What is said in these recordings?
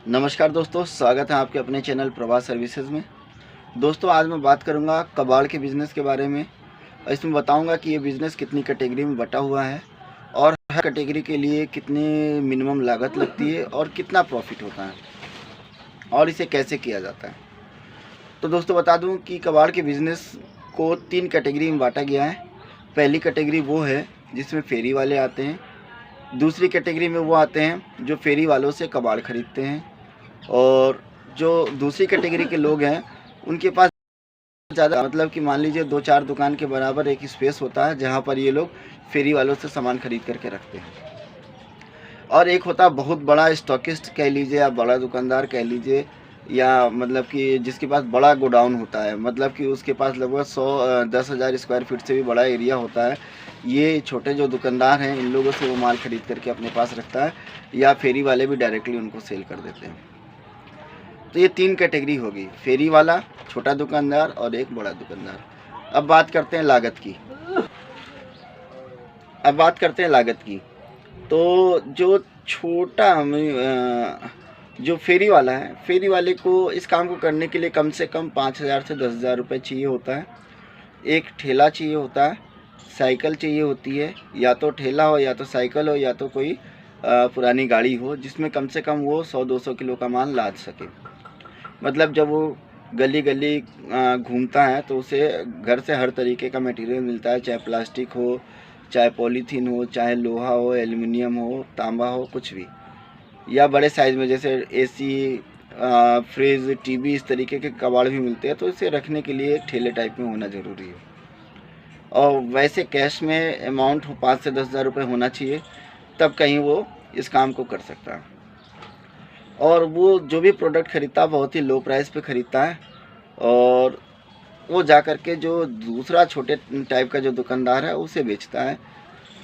नमस्कार दोस्तों, स्वागत है आपके अपने चैनल प्रवास सर्विसेज में। दोस्तों, आज मैं बात करूंगा कबाड़ के बिज़नेस के बारे में और इसमें बताऊंगा कि ये बिज़नेस कितनी कैटेगरी में बटा हुआ है और हर कैटेगरी के लिए कितनी मिनिमम लागत लगती है और कितना प्रॉफिट होता है और इसे कैसे किया जाता है। तो दोस्तों, बता दूं कि कबाड़ के बिज़नेस को 3 कैटेगरी में बांटा गया है। पहली कैटेगरी वो है जिसमें फेरी वाले आते हैं। दूसरी कैटेगरी में वो आते हैं जो फेरी वालों से कबाड़ खरीदते हैं और जो दूसरी कैटेगरी के लोग हैं उनके पास ज़्यादा, मतलब कि मान लीजिए 2-4 दुकान के बराबर एक स्पेस होता है जहाँ पर ये लोग फेरी वालों से सामान खरीद करके रखते हैं। और एक होता है बहुत बड़ा स्टॉकिस्ट कह लीजिए या बड़ा दुकानदार कह लीजिए, या मतलब कि जिसके पास बड़ा गोडाउन होता है, मतलब कि उसके पास लगभग 10,000 स्क्वायर फीट से भी बड़ा एरिया होता है। ये छोटे जो दुकानदार हैं इन लोगों से वो माल खरीद करके अपने पास रखता है या फेरी वाले भी डायरेक्टली उनको सेल कर देते हैं। तो ये 3 कैटेगरी होगी, फेरी वाला, छोटा दुकानदार और एक बड़ा दुकानदार। अब बात करते हैं लागत की। तो जो छोटा जो फेरी वाला है, फेरी वाले को इस काम को करने के लिए कम से कम 5,000 से 10,000 रुपये चाहिए होता है। एक ठेला चाहिए होता है, साइकिल चाहिए होती है, या तो ठेला हो या तो साइकिल हो या तो कोई पुरानी गाड़ी हो जिसमें कम से कम वो 100-200 किलो का माल लाद सके। मतलब जब वो गली गली घूमता है तो उसे घर से हर तरीके का मटेरियल मिलता है, चाहे प्लास्टिक हो, चाहे पॉलीथीन हो, चाहे लोहा हो, एल्युमिनियम हो, तांबा हो, कुछ भी, या बड़े साइज़ में जैसे एसी, फ्रिज, टीवी, इस तरीके के कबाड़ भी मिलते हैं। तो इसे रखने के लिए एक ठेले टाइप में होना ज़रूरी है और वैसे कैश में अमाउंट 5 से 10,000 रुपये होना चाहिए, तब कहीं वो इस काम को कर सकता है। और वो जो भी प्रोडक्ट खरीदता है बहुत ही लो प्राइस पे ख़रीदता है और वो जा कर के जो दूसरा छोटे टाइप का जो दुकानदार है उसे बेचता है,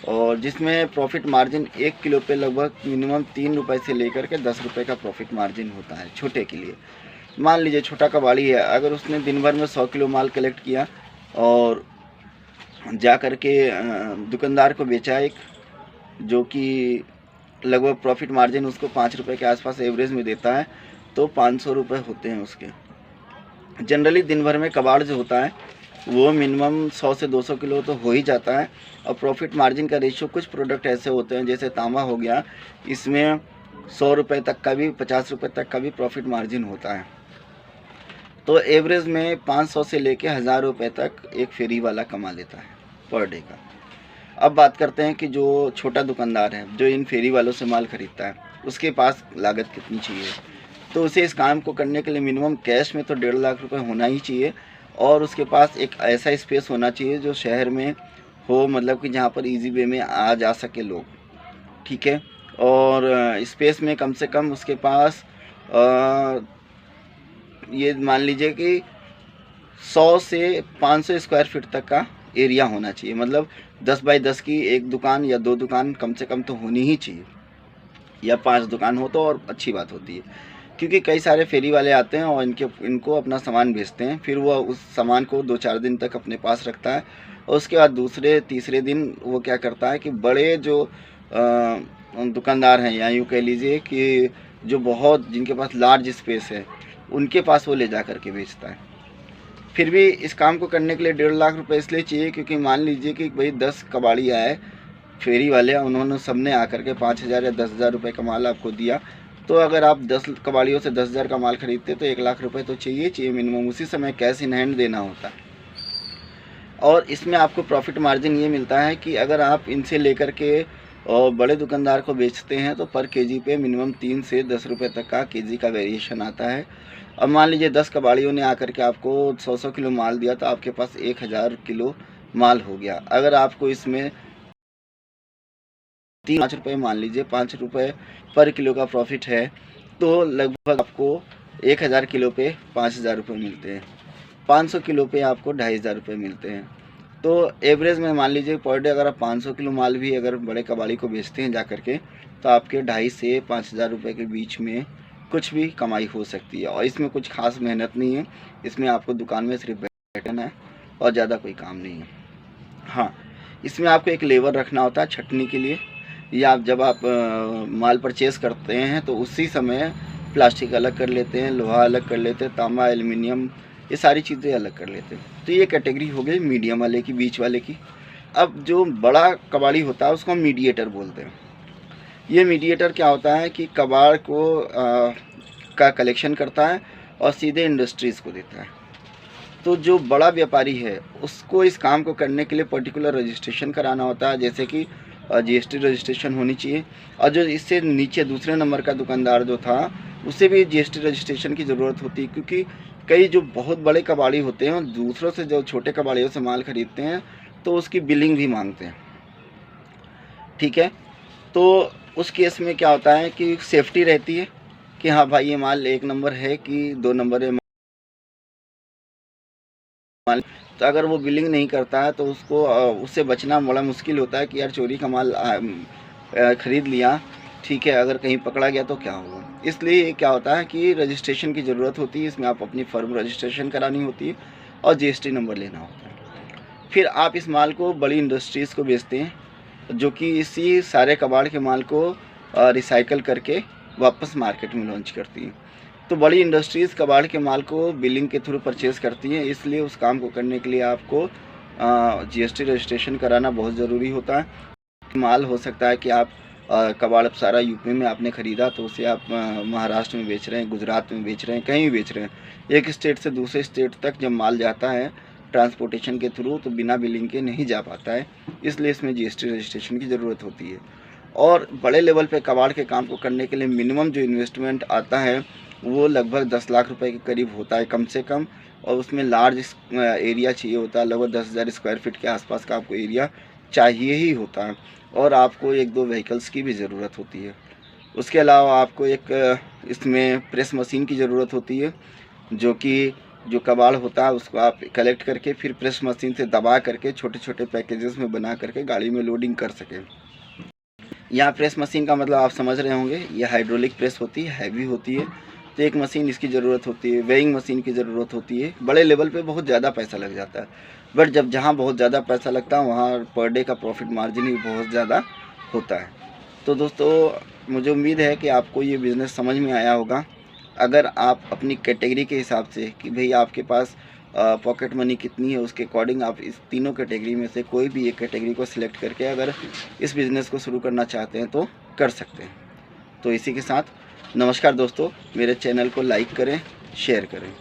और जिसमें प्रॉफिट मार्जिन 1 किलो पे लगभग मिनिमम 3 रुपये से लेकर के 10 रुपये का प्रॉफिट मार्जिन होता है छोटे के लिए। मान लीजिए छोटा कबाड़ी है, अगर उसने दिन भर में 100 किलो माल कलेक्ट किया और जा कर के दुकानदार को बेचा एक, जो कि लगभग प्रॉफिट मार्जिन उसको 5 रुपये के आसपास एवरेज में देता है, तो 500 रुपये होते हैं उसके। जनरली दिन भर में कबाड़ जो होता है वो मिनिमम 100 से 200 किलो तो हो ही जाता है। और प्रॉफिट मार्जिन का रेशियो कुछ प्रोडक्ट ऐसे होते हैं जैसे तांबा हो गया, इसमें 100 रुपये तक का भी, 50 रुपये तक का भी प्रॉफिट मार्जिन होता है। तो एवरेज में 500 से लेके 1,000 रुपये तक एक फेरी वाला कमा लेता है पर डे का। अब बात करते हैं कि जो छोटा दुकानदार है जो इन फेरी वालों से माल खरीदता है उसके पास लागत कितनी चाहिए। तो उसे इस काम को करने के लिए मिनिमम कैश में तो 1.5 लाख रुपए होना ही चाहिए और उसके पास एक ऐसा स्पेस होना चाहिए जो शहर में हो, मतलब कि जहाँ पर इजी वे में आ जा सके लोग, ठीक है। और स्पेस में कम से कम उसके पास ये मान लीजिए कि 100 से 500 स्क्वायर फीट तक का एरिया होना चाहिए। मतलब 10 बाई 10 की एक दुकान या 2 दुकान कम से कम तो होनी ही चाहिए, या 5 दुकान हो तो और अच्छी बात होती है, क्योंकि कई सारे फेरी वाले आते हैं और इनको अपना सामान बेचते हैं, फिर वो उस सामान को 2-4 दिन तक अपने पास रखता है और उसके बाद दूसरे तीसरे दिन वो क्या करता है कि बड़े जो दुकानदार हैं, या यूँ कह लीजिए कि जो बहुत जिनके पास लार्ज स्पेस है उनके पास वो ले जा कर के बेचता है। फिर भी इस काम को करने के लिए 1.5 लाख रुपए इसलिए चाहिए क्योंकि मान लीजिए कि भाई 10 कबाड़ी आए फेरी वाले, उन्होंने सबने आकर के 5,000 या 10,000 रुपये का माल आपको दिया, तो अगर आप 10 कबाड़ियों से 10,000 का माल खरीदते तो 1 लाख रुपए तो चाहिए मिनिमम, उसी समय कैश इन हैंड देना होता है। और इसमें आपको प्रॉफिट मार्जिन ये मिलता है कि अगर आप इनसे लेकर के और बड़े दुकानदार को बेचते हैं तो पर केजी पे मिनिमम 3 से 10 रुपये तक का केजी का वेरिएशन आता है। अब मान लीजिए 10 कबाड़ियों ने आकर के आपको 100-100 किलो माल दिया तो आपके पास 1,000 किलो माल हो गया। अगर आपको इसमें 5 रुपये, मान लीजिए 5 रुपये पर किलो का प्रॉफिट है, तो लगभग आपको 1,000 किलो पे 5,000 रुपये मिलते हैं, 500 किलो पे आपको 2,500 रुपये मिलते हैं। तो एवरेज में मान लीजिए पर डे अगर आप 500 किलो माल भी अगर बड़े कबाड़ी को बेचते हैं जा करके, तो आपके 2,500 से 5,000 रुपये के बीच में कुछ भी कमाई हो सकती है। और इसमें कुछ खास मेहनत नहीं है, इसमें आपको दुकान में सिर्फ बैठना है और ज़्यादा कोई काम नहीं है। हाँ, इसमें आपको एक लेबर रखना होता है छटनी के लिए, या जब आप माल परचेज़ करते हैं तो उसी समय प्लास्टिक अलग कर लेते हैं, लोहा अलग कर लेते हैं, तांबा, एल्युमिनियम, ये सारी चीज़ें अलग कर लेते हैं। तो ये कैटेगरी हो गई मीडियम वाले की, बीच वाले की। अब जो बड़ा कबाड़ी होता है उसको हम मीडिएटर बोलते हैं। ये मीडिएटर क्या होता है कि कबाड़ को का कलेक्शन करता है और सीधे इंडस्ट्रीज़ को देता है। तो जो बड़ा व्यापारी है उसको इस काम को करने के लिए पर्टिकुलर रजिस्ट्रेशन कराना होता है, जैसे कि जीएसटी रजिस्ट्रेशन होनी चाहिए। और जो इससे नीचे दूसरे नंबर का दुकानदार जो था उसे भी जीएसटी रजिस्ट्रेशन की ज़रूरत होती है, क्योंकि कई जो बहुत बड़े कबाड़ी होते हैं दूसरों से जो छोटे कबाड़ियों से माल खरीदते हैं तो उसकी बिलिंग भी मांगते हैं। ठीक है, तो उस केस में क्या होता है कि सेफ्टी रहती है कि हाँ भाई ये माल 1 नंबर है कि 2 नंबर है माल। तो अगर वो बिलिंग नहीं करता है तो उसको उससे बचना बड़ा मुश्किल होता है कि यार चोरी का माल ख़रीद लिया, ठीक है, अगर कहीं पकड़ा गया तो क्या होगा। इसलिए क्या होता है कि रजिस्ट्रेशन की ज़रूरत होती है। इसमें आप अपनी फर्म रजिस्ट्रेशन करानी होती है और जीएसटी नंबर लेना होता है। फिर आप इस माल को बड़ी इंडस्ट्रीज़ को बेचते हैं, जो कि इसी सारे कबाड़ के माल को रिसाइकल करके वापस मार्केट में लॉन्च करती हैं। तो बड़ी इंडस्ट्रीज़ कबाड़ के माल को बिलिंग के थ्रू परचेज़ करती हैं। इसलिए उस काम को करने के लिए आपको जीएसटी रजिस्ट्रेशन कराना बहुत ज़रूरी होता है। माल हो सकता है कि आप कबाड़ सारा यूपी में आपने ख़रीदा तो उसे आप महाराष्ट्र में बेच रहे हैं, गुजरात में बेच रहे हैं, कहीं भी बेच रहे हैं। एक स्टेट से दूसरे स्टेट तक जब माल जाता है ट्रांसपोर्टेशन के थ्रू तो बिना बिलिंग के नहीं जा पाता है। इसलिए इसमें जीएसटी रजिस्ट्रेशन की ज़रूरत होती है। और बड़े लेवल पे कबाड़ के काम को करने के लिए मिनिमम जो इन्वेस्टमेंट आता है वो लगभग 10 लाख रुपए के करीब होता है कम से कम। और उसमें लार्ज एरिया चाहिए होता है, लगभग 10,000 स्क्वायर फीट के आसपास का आपको एरिया चाहिए ही होता है। और आपको 1-2 व्हीकल्स की भी ज़रूरत होती है। उसके अलावा आपको एक इसमें प्रेस मशीन की ज़रूरत होती है, जो कि जो कबाड़ होता है उसको आप कलेक्ट करके फिर प्रेस मशीन से दबा करके छोटे छोटे पैकेजेस में बना करके गाड़ी में लोडिंग कर सकें। यहाँ प्रेस मशीन का मतलब आप समझ रहे होंगे, ये हाइड्रोलिक प्रेस होती है, हैवी होती है। तो एक मशीन इसकी ज़रूरत होती है, वेइंग मशीन की ज़रूरत होती है। बड़े लेवल पे बहुत ज़्यादा पैसा लग जाता है, बट जब जहाँ बहुत ज़्यादा पैसा लगता है वहाँ पर डे का प्रॉफिट मार्जिन भी बहुत ज़्यादा होता है। तो दोस्तों मुझे उम्मीद है कि आपको ये बिज़नेस समझ में आया होगा। अगर आप अपनी कैटेगरी के हिसाब से कि भाई आपके पास पॉकेट मनी कितनी है उसके अकॉर्डिंग आप इस तीनों कैटेगरी में से कोई भी एक कैटेगरी को सिलेक्ट करके अगर इस बिज़नेस को शुरू करना चाहते हैं तो कर सकते हैं। तो इसी के साथ नमस्कार दोस्तों, मेरे चैनल को लाइक करें, शेयर करें।